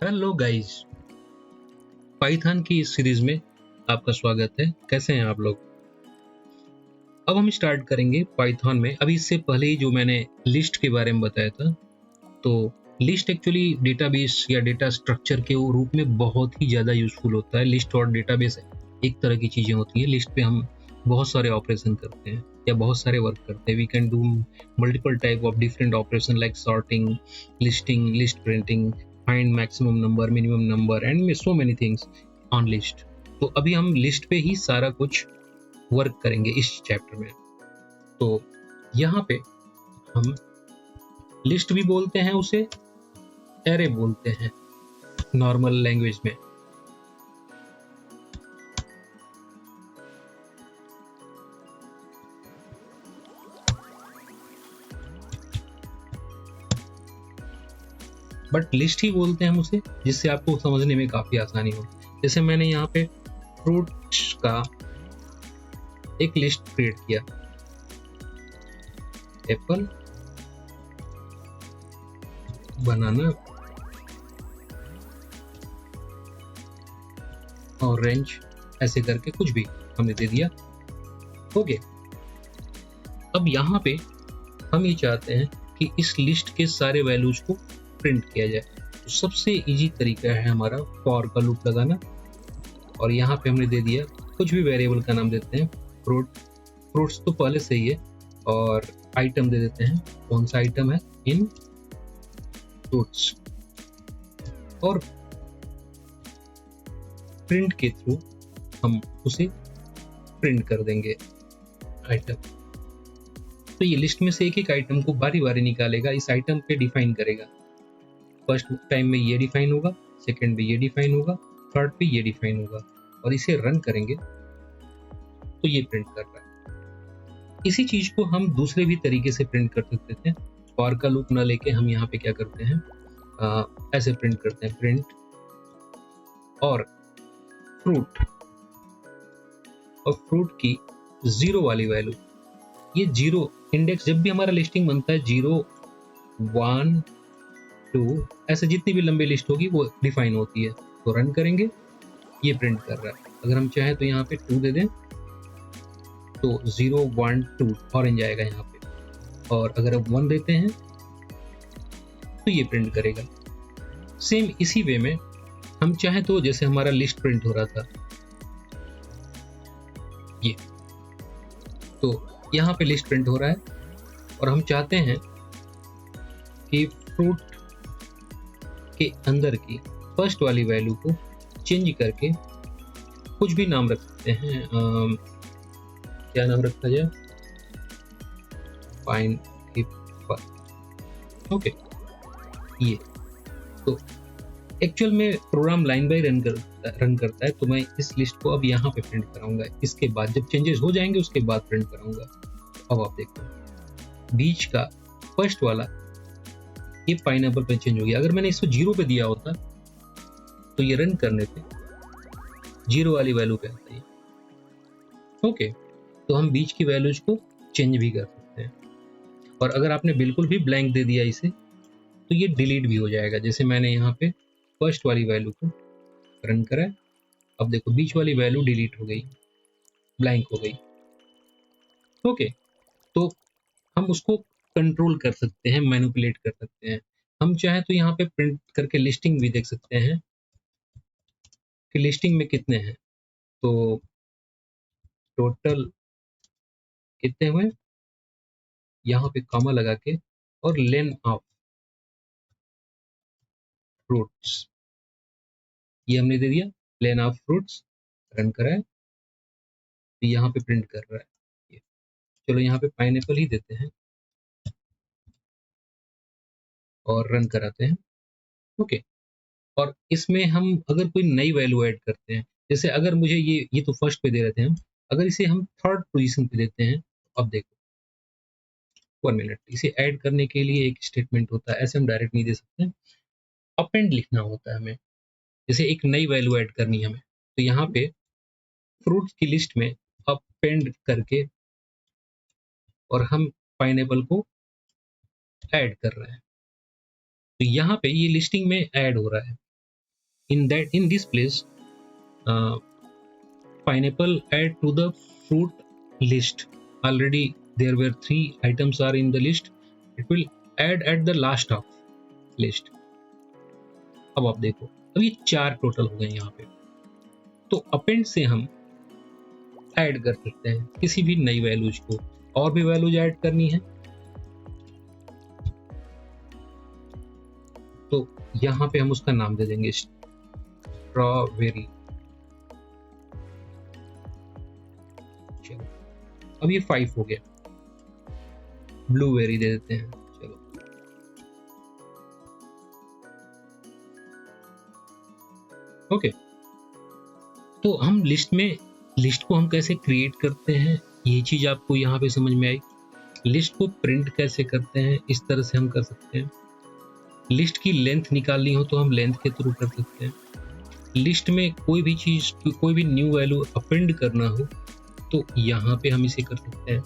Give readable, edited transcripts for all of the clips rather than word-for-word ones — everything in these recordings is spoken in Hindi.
हेलो गाइस, पाइथन की इस सीरीज में आपका स्वागत है। कैसे हैं आप लोग? अब हम स्टार्ट करेंगे पाइथन में। अभी इससे पहले ही जो मैंने लिस्ट के बारे में बताया था, तो लिस्ट एक्चुअली डेटाबेस या डेटा स्ट्रक्चर के रूप में बहुत ही ज़्यादा यूजफुल होता है। लिस्ट और डेटाबेस एक तरह की चीज़ें होती हैं। लिस्ट पे हम बहुत सारे ऑपरेशन करते हैं या बहुत सारे वर्क करते हैं। We can do multiple type of different operation like sorting, listing, list printing, find maximum number, minimum number and so many things on list. तो अभी हम लिस्ट पे ही सारा कुछ वर्क करेंगे इस चैप्टर में। तो यहाँ पे हम लिस्ट भी बोलते हैं, उसे एरे बोलते हैं नॉर्मल लैंग्वेज में। बट लिस्ट ही बोलते हैं हम उसे, जिससे आपको समझने में काफी आसानी हो। जैसे मैंने यहाँ पे फ्रूट्स का एक लिस्ट क्रिएट किया, एप्पल, बनाना, ऑरेंज, ऐसे करके कुछ भी हमने दे दिया। ओके, अब यहाँ पे हम ये चाहते हैं कि इस लिस्ट के सारे वैल्यूज को प्रिंट किया जाए। तो सबसे इजी तरीका है हमारा फॉर का लूप लगाना। और यहाँ पे हमने दे दिया, कुछ भी वेरिएबल का नाम देते हैं, फ्रूट्स तो पहले से ही है, और आइटम दे देते हैं। कौन सा आइटम है? इन फ्रूट्स। और प्रिंट के थ्रू हम उसे प्रिंट कर देंगे आइटम। तो ये लिस्ट में से एक एक आइटम को बारी बारी निकालेगा, इस आइटम पे डिफाइन करेगा। फर्स्ट टाइम में ये डिफाइन होगा, सेकंड में ये डिफाइन होगा, थर्ड पे ये डिफाइन होगा, और इसे रन करेंगे तो ये प्रिंट कर रहा है। इसी चीज को हम दूसरे भी तरीके से प्रिंट कर सकते थे। फॉर का लूप ना लेके हम यहाँ पे क्या करते हैं, ऐसे प्रिंट करते हैं, प्रिंट और फ्रूट, और फ्रूट की जीरो वाली वैल्यू, ये जीरो इंडेक्स, जब भी हमारा लिस्टिंग बनता है 0 1 2 ऐसे जितनी भी लंबी लिस्ट होगी वो डिफाइन होती है। तो रन करेंगे, ये प्रिंट कर रहा है। अगर हम चाहें तो यहाँ पे 2 दे दें तो 0 1 2 ऑरेंज आएगा यहाँ पे, और अगर हम 1 देते हैं तो ये प्रिंट करेगा। सेम इसी वे में हम चाहें तो, जैसे हमारा लिस्ट प्रिंट हो रहा था ये, तो यहाँ पे लिस्ट प्रिंट हो रहा है, और हम चाहते हैं कि फ्रूट के अंदर की फर्स्ट वाली वैल्यू को चेंज करके कुछ भी नाम रख सकते हैं। क्या नाम रखा जाए? Pine Apple. ओके, ये तो एक्चुअल में प्रोग्राम लाइन बाय रन करता है। तो मैं इस लिस्ट को अब यहाँ पे प्रिंट कराऊंगा, इसके बाद जब चेंजेस हो जाएंगे उसके बाद प्रिंट कराऊंगा। अब आप देखो, बीच का फर्स्ट वाला ये पाइनएप्पल पे चेंज हो गया। अगर मैंने इसको 0 पे दिया होता तो ये रन करने पे 0 वाली वैल्यू पे आता है। ओके, तो हम बीच की वैल्यूज को चेंज भी कर सकते हैं। और अगर आपने बिल्कुल भी ब्लैंक दे दिया इसे, तो ये डिलीट भी हो जाएगा। जैसे मैंने यहाँ पे फर्स्ट वाली वैल्यू को रन करा, अब देखो बीच वाली वैल्यू डिलीट हो गई, ब्लैंक हो गई। ओके, तो हम उसको कंट्रोल कर सकते हैं, मैनिपुलेट कर सकते हैं। हम चाहे तो यहाँ पे प्रिंट करके लिस्टिंग भी देख सकते हैं कि लिस्टिंग में कितने हैं। तो टोटल कितने हुए, यहाँ पे कॉमा लगा के, और लेन ऑफ फ्रूट्स ये हमने दे दिया, लेन ऑफ फ्रूट्स। रन करा है तो यहाँ पे प्रिंट कर रहा है ये। चलो यहाँ पे पाइनएप्पल ही देते हैं और रन कराते हैं। ओके, और इसमें हम अगर कोई नई वैल्यू ऐड करते हैं, जैसे अगर मुझे ये तो फर्स्ट पे दे रहे थे हम, अगर इसे हम थर्ड पोजीशन पे देते हैं, अब देखो 1 मिनट, इसे ऐड करने के लिए एक स्टेटमेंट होता है, ऐसे हम डायरेक्ट नहीं दे सकते, अपेंड लिखना होता है हमें। जैसे एक नई वैल्यू ऐड करनी है हमें, तो यहाँ पे फ्रूट्स की लिस्ट में अपेंड करके, और हम पाइनएप्पल को ऐड कर रहे हैं, तो यहाँ पे ये लिस्टिंग में ऐड हो रहा है। in this place, pineapple add to the fruit list. Already there were 3 items are in the list. It will add at the last of list. अब आप देखो, अब ये 4 टोटल हो गए यहाँ पे। तो अपेंड से हम ऐड कर सकते हैं किसी भी नई वैल्यूज को। और भी वैल्यूज ऐड करनी है तो यहाँ पे हम उसका नाम दे देंगे स्ट्रॉबेरी। चलो, अब ये 5 हो गया। ब्लूबेरी दे देते हैं। चलो, ओके। तो हम लिस्ट को हम कैसे क्रिएट करते हैं, ये चीज आपको यहाँ पे समझ में आई। लिस्ट को प्रिंट कैसे करते हैं, इस तरह से हम कर सकते हैं। लिस्ट की लेंथ निकालनी हो तो हम लेंथ के थ्रू कर सकते हैं। लिस्ट में कोई भी चीज, कोई भी न्यू वैल्यू अपेंड करना हो तो यहाँ पे हम इसे कर सकते हैं।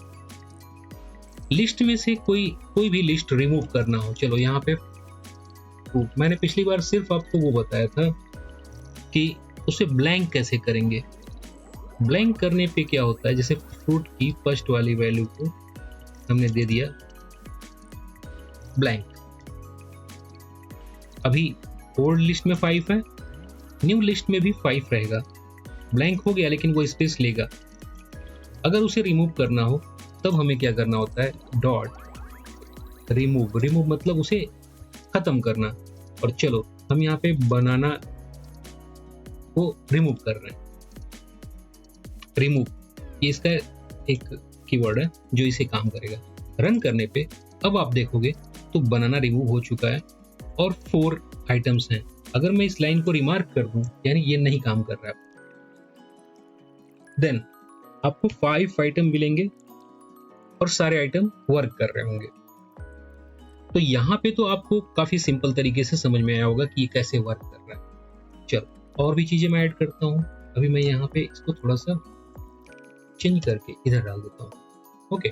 लिस्ट में से कोई भी लिस्ट रिमूव करना हो, चलो यहाँ पे मैंने पिछली बार सिर्फ आपको वो बताया था कि उसे ब्लैंक कैसे करेंगे। ब्लैंक करने पे क्या होता है, जैसे फ्रूट की फर्स्ट वाली वैल्यू को हमने दे दिया ब्लैंक। अभी ओल्ड लिस्ट में 5 है, न्यू लिस्ट में भी 5 रहेगा। ब्लैंक हो गया लेकिन वो स्पेस लेगा। अगर उसे रिमूव करना हो तब हमें क्या करना होता है, डॉट रिमूव। रिमूव मतलब उसे खत्म करना। और चलो हम यहाँ पे बनाना को रिमूव कर रहे हैं। रिमूव ये इसका एक कीवर्ड है जो इसे काम करेगा। रन करने पे अब आप देखोगे तो बनाना रिमूव हो चुका है और 4 आइटम्स हैं। अगर मैं इस लाइन को रिमार्क कर दूं, यानी ये नहीं काम कर रहा है, देन आपको 5 आइटम मिलेंगे और सारे आइटम वर्क कर रहे होंगे। तो यहाँ पे तो आपको काफी सिंपल तरीके से समझ में आया होगा कि ये कैसे वर्क कर रहा है। चलो और भी चीजें मैं ऐड करता हूँ। अभी मैं यहाँ पे इसको थोड़ा सा चेंज करके इधर डाल देता हूँ। ओके,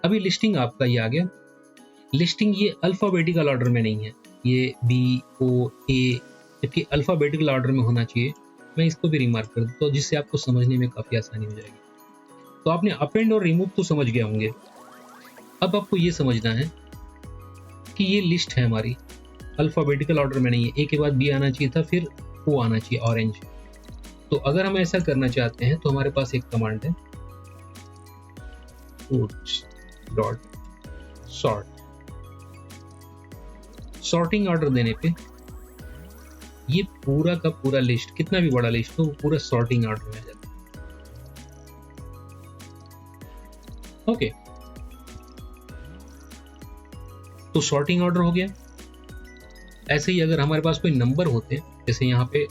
अभी लिस्टिंग आपका ये आ गया। लिस्टिंग ये अल्फाबेटिकल ऑर्डर में नहीं है, ये BOA, जबकि अल्फाबेटिकल ऑर्डर में होना चाहिए। मैं इसको भी रिमार्क कर दूँ तो जिससे आपको समझने में काफी आसानी हो जाएगी। तो आपने अपेंड और रिमूव तो समझ गए होंगे। अब आपको ये समझना है कि ये लिस्ट है हमारी, अल्फाबेटिकल ऑर्डर में नहीं है। ए के बाद B आना चाहिए था, फिर O आना चाहिए, ऑरेंज। तो अगर हम ऐसा करना चाहते हैं तो हमारे पास एक कमांड है, sort। सॉर्टिंग ऑर्डर देने पे ये पूरा का पूरा लिस्ट, कितना भी बड़ा लिस्ट हो, वो पूरा सॉर्टिंग ऑर्डर में आ जाता है। ओके, तो सॉर्टिंग ऑर्डर हो गया। ऐसे ही अगर हमारे पास कोई नंबर होते हैं, जैसे यहाँ पे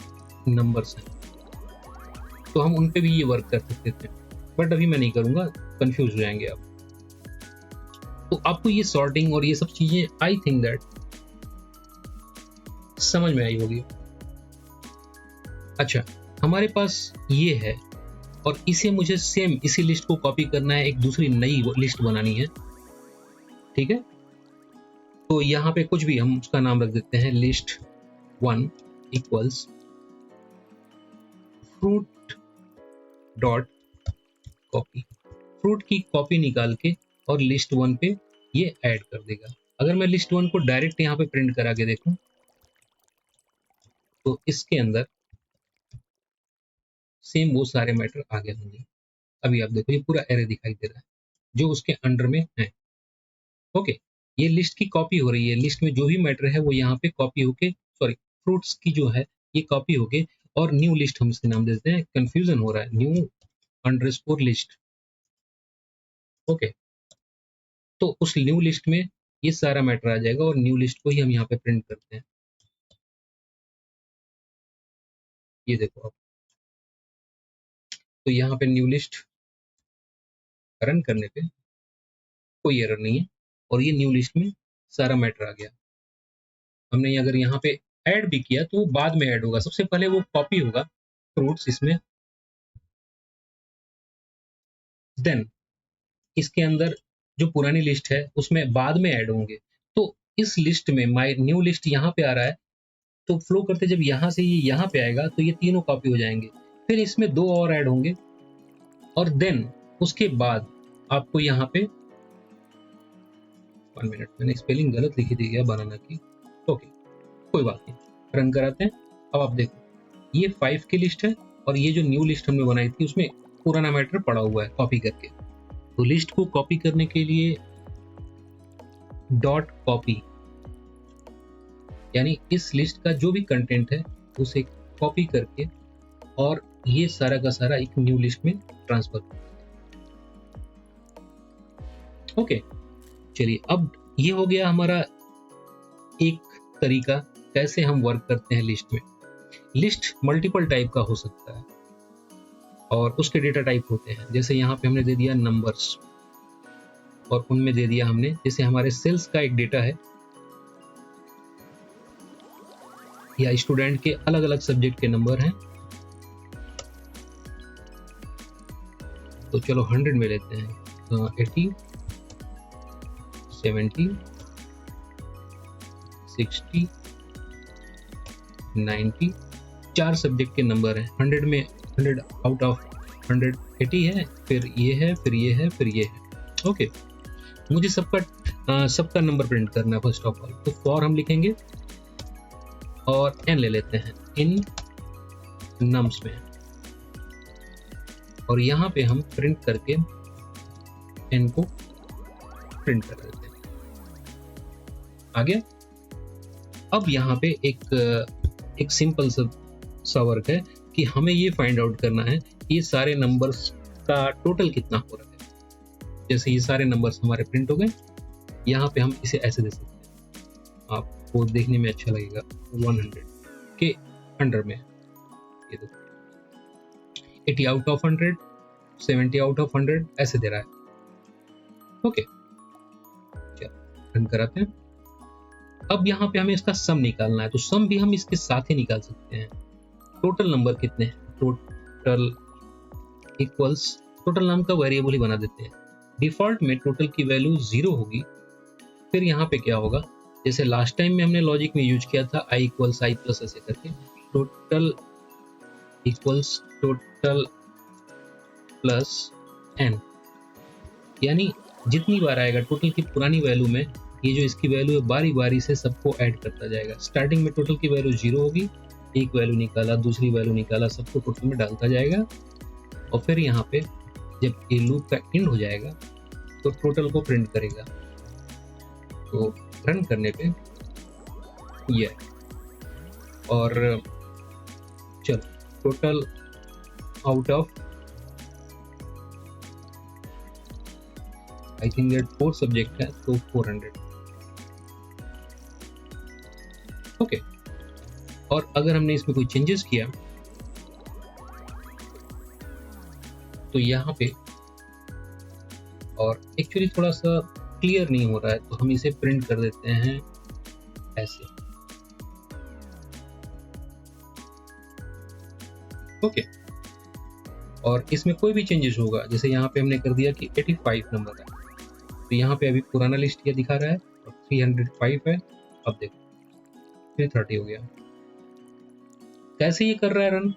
नंबर्स हैं, तो हम उन पे भी ये वर्क कर सकते थे, बट अभी मैं नहीं करूंगा, कंफ्यूज हो जाएंगे आप। तो आपको ये सॉर्टिंग और ये सब चीजें आई थिंक दैट समझ में आई होगी। अच्छा, हमारे पास ये है और इसे मुझे सेम इसी लिस्ट को कॉपी करना है, एक दूसरी नई लिस्ट बनानी है। ठीक है, तो यहाँ पे कुछ भी हम उसका नाम रख देते हैं, list 1 equals fruit dot copy. Fruit की कॉपी निकाल के और लिस्ट 1 पे ये ऐड कर देगा। अगर मैं लिस्ट 1 को डायरेक्ट यहाँ पे प्रिंट करा के देखूं तो इसके अंदर सेम वो सारे मैटर आ गए होंगे। अभी आप देखो ये पूरा एरे दिखाई दे रहा है जो उसके अंडर में है। ओके, ये लिस्ट की कॉपी हो रही है। लिस्ट में जो भी मैटर है वो यहाँ पे कॉपी होके, सॉरी फ्रूट्स की जो है ये कॉपी होके, और न्यू लिस्ट हम इसके नाम देते हैं। कंफ्यूजन हो रहा है, न्यू अंडरस्कोर लिस्ट। ओके, तो उस न्यू लिस्ट में ये सारा मैटर आ जाएगा और न्यू लिस्ट को ही हम यहाँ पे प्रिंट करते हैं। ये देखो आप, तो यहाँ पे न्यू लिस्ट रन करने पे कोई एरर नहीं है और ये न्यू लिस्ट में सारा मैटर आ गया। हमने अगर यहाँ पे ऐड भी किया तो वो बाद में ऐड होगा, सबसे पहले वो कॉपी होगा फ्रूट्स इसमें, देन इसके अंदर जो पुरानी लिस्ट है उसमें बाद में ऐड होंगे। तो इस लिस्ट में माय न्यू लिस्ट यहाँ पे आ रहा है, तो फ्लो करते जब यहाँ से ये यहाँ पे आएगा तो ये तीनों कॉपी हो जाएंगे, फिर इसमें 2 और ऐड होंगे, और देन उसके बाद आपको यहाँ पे 1 मिनट, मैंने स्पेलिंग गलत लिखी थी क्या बनाना की, ओके कोई बात नहीं, रन कराते हैं। अब आप देखो ये 5 की लिस्ट है, और ये जो न्यू लिस्ट हमने बनाई थी उसमें पुराना मैटर पड़ा हुआ है कॉपी करके। तो लिस्ट को कॉपी करने के लिए डॉट कॉपी, यानी इस लिस्ट का जो भी कंटेंट है उसे कॉपी करके और ये सारा का सारा एक न्यू लिस्ट में ट्रांसफर। ओके चलिए, अब ये हो गया हमारा एक तरीका कैसे हम वर्क करते हैं लिस्ट में। लिस्ट मल्टीपल टाइप का हो सकता है और उसके डेटा टाइप होते हैं, जैसे यहाँ पे हमने दे दिया नंबर्स, और उनमें दे दिया हमने जैसे हमारे सेल्स का एक डेटा है, या स्टूडेंट के अलग अलग सब्जेक्ट के नंबर हैं। तो चलो 100 में लेते हैं, 80, 70, 60, 90, 4 सब्जेक्ट के नंबर हैं। 100 में 100 आउट ऑफ 100 80 है, फिर ये है, फिर ये है, फिर ये है। ओके, मुझे सबका नंबर प्रिंट करना है फर्स्ट ऑफ ऑल, तो फॉर हम लिखेंगे और n ले लेते हैं इन नम्स में, और यहाँ पे हम प्रिंट करके n को प्रिंट कर देते हैं। आ गया। अब यहाँ पे एक सिंपल सा वर्क है कि हमें ये फाइंड आउट करना है कि ये सारे नंबर्स का टोटल कितना हो रहा है। जैसे ये सारे नंबर्स हमारे प्रिंट हो गए, यहाँ पे हम इसे ऐसे दे सकते हैं, आपको देखने में अच्छा लगेगा। 100 के अंडर में ये देखो 80 आउट ऑफ 100, 70 आउट ऑफ 100 ऐसे दे रहा है। ओके चलो रन कराते हैं। अब यहाँ पे हमें इसका सम निकालना है, तो सम भी हम इसके साथ ही निकाल सकते हैं। टोटल नंबर कितने हैं, टोटल इक्वल्स टोटल नाम का वेरिएबल ही बना देते हैं। डिफॉल्ट में टोटल की वैल्यू 0 होगी। फिर यहाँ पे क्या होगा, जैसे लास्ट टाइम में हमने लॉजिक में यूज किया था i इक्वल्स i प्लस ऐसे करके, total equals total plus n, यानी जितनी बार आएगा टोटल की पुरानी वैल्यू में, ये जो इसकी वैल्यू है बारी बारी से सबको ऐड करता जाएगा। स्टार्टिंग में टोटल की वैल्यू 0 होगी, एक वैल्यू निकाला, दूसरी वैल्यू निकाला, सबको टोटल में डालता जाएगा, और फिर यहाँ पे जब ये लूप का एंड हो जाएगा तो टोटल को प्रिंट करेगा। तो रन करने पे ये, और चलो total out of I think that 4 subject है तो 400। ओके, और अगर हमने इसमें कोई चेंजेस किया तो यहाँ पे, और एक्चुअली थोड़ा सा क्लियर नहीं हो रहा है तो हम इसे प्रिंट कर देते हैं ऐसे। ओके, और इसमें कोई भी चेंजेस होगा, जैसे यहाँ पे हमने कर दिया कि 85 नंबर है, तो यहाँ पे अभी पुराना लिस्ट ये दिखा रहा है और 305 है। अब देखो 330 हो गया। कैसे ये कर रहा है रन,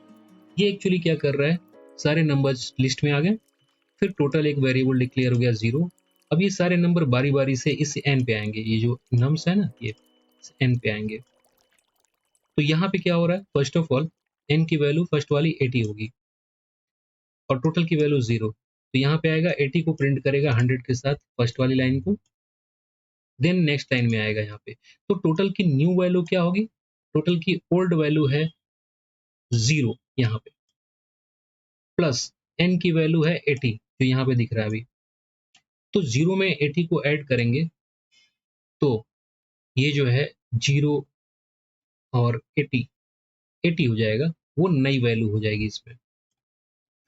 ये एक्चुअली क्या कर रहा है, सारे नंबर्स लिस्ट में आ गए, फिर टोटल एक वेरिएबल डिक्लेयर हो गया 0। अब ये सारे नंबर बारी बारी से इस n पे आएंगे, ये जो नम्स है ना ये n पे आएंगे। तो यहाँ पे क्या हो रहा है, फर्स्ट ऑफ ऑल n की वैल्यू फर्स्ट वाली 80 होगी और टोटल की वैल्यू 0, तो यहाँ पे आएगा 80 को प्रिंट करेगा 100 के साथ फर्स्ट वाली लाइन को, देन नेक्स्ट लाइन में आएगा यहाँ पे। तो टोटल की न्यू वैल्यू क्या होगी, टोटल की ओल्ड वैल्यू है 0 यहाँ पे, प्लस n की वैल्यू है 80 जो यहाँ पे दिख रहा है अभी। तो 0 में 80 को ऐड करेंगे तो ये जो है 0 और 80 हो जाएगा, वो नई वैल्यू हो जाएगी इसमें।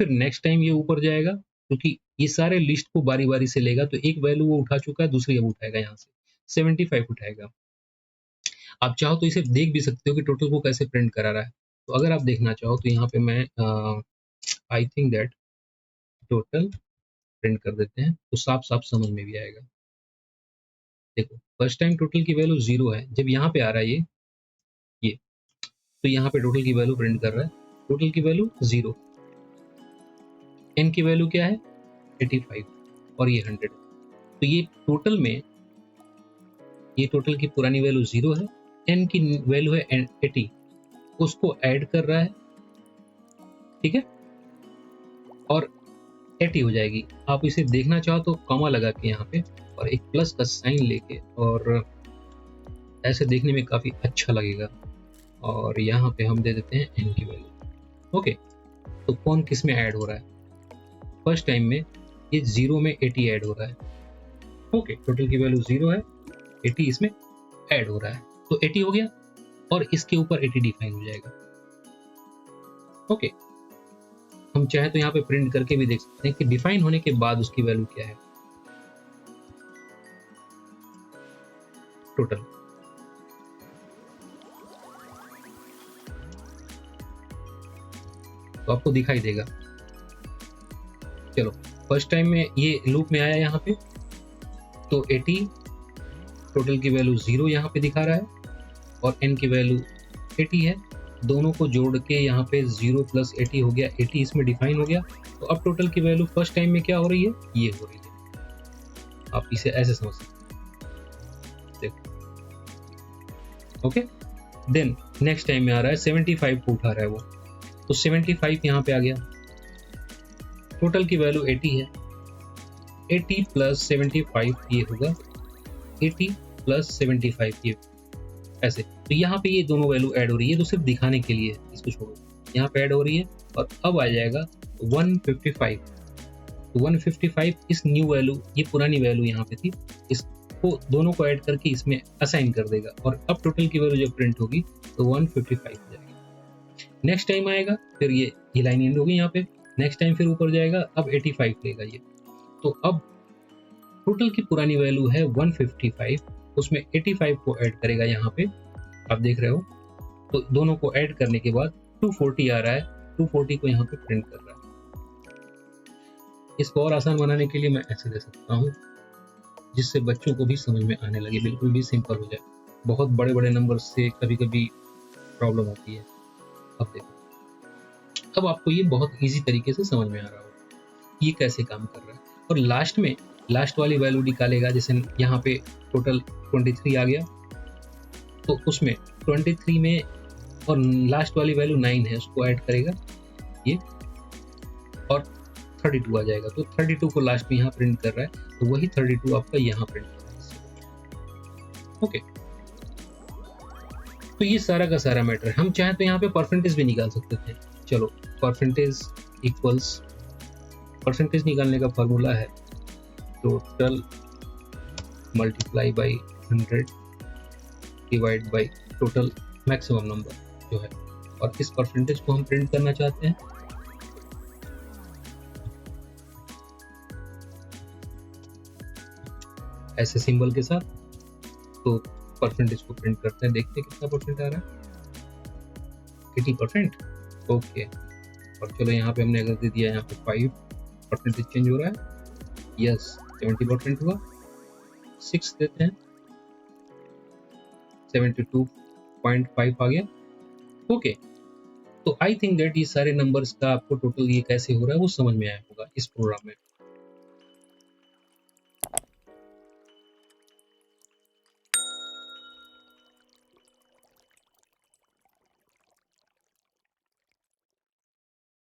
फिर नेक्स्ट टाइम ये ऊपर जाएगा क्योंकि ये सारे लिस्ट को बारी बारी से लेगा, तो एक वैल्यू वो उठा चुका है, दूसरी अब उठाएगा, यहाँ से 75 उठाएगा। आप चाहो तो इसे देख भी सकते हो कि टोटल को कैसे प्रिंट करा रहा है। तो अगर आप देखना चाहो तो यहाँ पे मैं I think that total print कर देते हैं तो साफ साफ समझ में भी आएगा। देखो फर्स्ट टाइम टोटल की वैल्यू 0 है, जब यहाँ पे आ रहा है ये तो यहाँ पे टोटल की वैल्यू प्रिंट कर रहा है, टोटल की वैल्यू 0, n की वैल्यू क्या है 85 और ये 100। तो ये टोटल में, ये टोटल की पुरानी वैल्यू 0 है, n की वैल्यू है 80, उसको ऐड कर रहा है, ठीक है, और 80 हो जाएगी। आप इसे देखना चाहो तो कॉमा लगा के यहाँ पे और एक प्लस का साइन लेके, और ऐसे देखने में काफी अच्छा लगेगा। और यहाँ पे हम दे देते हैं n की वैल्यू। ओके, तो कौन किस में ऐड हो रहा है, फर्स्ट टाइम में ये 0 में 80 ऐड हो रहा है। ओके, टोटल की वैल्यू 0 है, 80 इसमें ऐड हो रहा है, तो 80 हो गया और इसके ऊपर 80 डिफाइन हो जाएगा। ओके, हम चाहे तो यहाँ पे प्रिंट करके भी देख सकते हैं कि डिफाइन होने के बाद उसकी वैल्यू क्या है टोटल। तो आपको दिखाई देगा। चलो, फर्स्ट टाइम में ये लूप में आया यहाँ पे, तो 80, टोटल की वैल्यू 0 यहाँ पे दिखा रहा है और n की वैल्यू 80 है, दोनों को जोड़ के यहाँ पे 0 प्लस 80 हो गया, 80 इसमें डिफाइन हो गया। तो अब टोटल की वैल्यू फर्स्ट टाइम में क्या हो रही है, ये हो रही है। आप इसे ऐसे समझ सकते हैं, ओके। देन नेक्स्ट टाइम में आ रहा है 75 को उठा रहा है वो, तो 75 यहाँ पे आ गया, टोटल की वैल्यू 80 है, 80 प्लस 75 ये होगा 80 प्लस 75 ये, ऐसे। तो यहाँ पे ये दोनों वैल्यू ऐड हो रही है, तो सिर्फ दिखाने के लिए इसको छोड़ो, यहाँ पे ऐड हो रही है और अब आ जाएगा 155। तो 155 इस न्यू वैल्यू, ये पुरानी वैल्यू यहाँ पे थी, इसको दोनों को ऐड करके इसमें असाइन कर देगा और अब टोटल की वैल्यू जब प्रिंट होगी तो 155 हो जाएगी। नेक्स्ट टाइम आएगा, फिर ये लाइन एंड होगी यहाँ पे, नेक्स्ट टाइम फिर ऊपर जाएगा, अब 85 लेगा ये। तो अब टोटल की पुरानी वैल्यू है 155, उसमें 85 को ऐड करेगा यहाँ पे, आप देख रहे हो। तो दोनों को ऐड करने के बाद 240 आ रहा है, 240 को यहाँ पे प्रिंट कर रहा है। इसको और आसान बनाने के लिए मैं ऐसे दे सकता हूँ जिससे बच्चों को भी समझ में आने लगे, बिल्कुल भी सिंपल हो जाए। बहुत बड़े बड़े नंबर से कभी कभी प्रॉब्लम होती है। अब देखो, अब आपको ये बहुत इजी तरीके से समझ में आ रहा होगा ये कैसे काम कर रहा है। और लास्ट में लास्ट वाली वैल्यू निकालेगा, जैसे यहाँ पे टोटल 23 आ गया, तो उसमें 23 में और लास्ट वाली वैल्यू 9 है, उसको ऐड करेगा ये और 32 आ जाएगा। तो 32 को लास्ट में यहाँ प्रिंट कर रहा है, तो वही 32 आपका यहाँ प्रिंट कर रहा है। ओके, तो ये सारा का सारा मैटर है। हम चाहें तो यहाँ पे परसेंटेज भी निकाल सकते थे। चलो, परसेंटेज इक्वल्स, परसेंटेज निकालने का फॉर्मूला है total multiply by 100 divide by total maximum number जो है, और इस परसेंटेज को हम प्रिंट करना चाहते हैं ऐसे सिंबल के साथ। तो परसेंटेज को प्रिंट करते हैं, देखते हैं कितना परसेंट आ रहा है, 80%। ओके, और चलो यहाँ पे हमने अगर दे दिया यहाँ पे 5% चेंज हो रहा है, यस 70% हुआ, 6 देते हैं 72.5 आ गया। ओके, तो आई थिंक दैट ये सारे नंबर्स का आपको टोटल ये कैसे हो रहा है वो समझ में आया होगा इस प्रोग्राम में।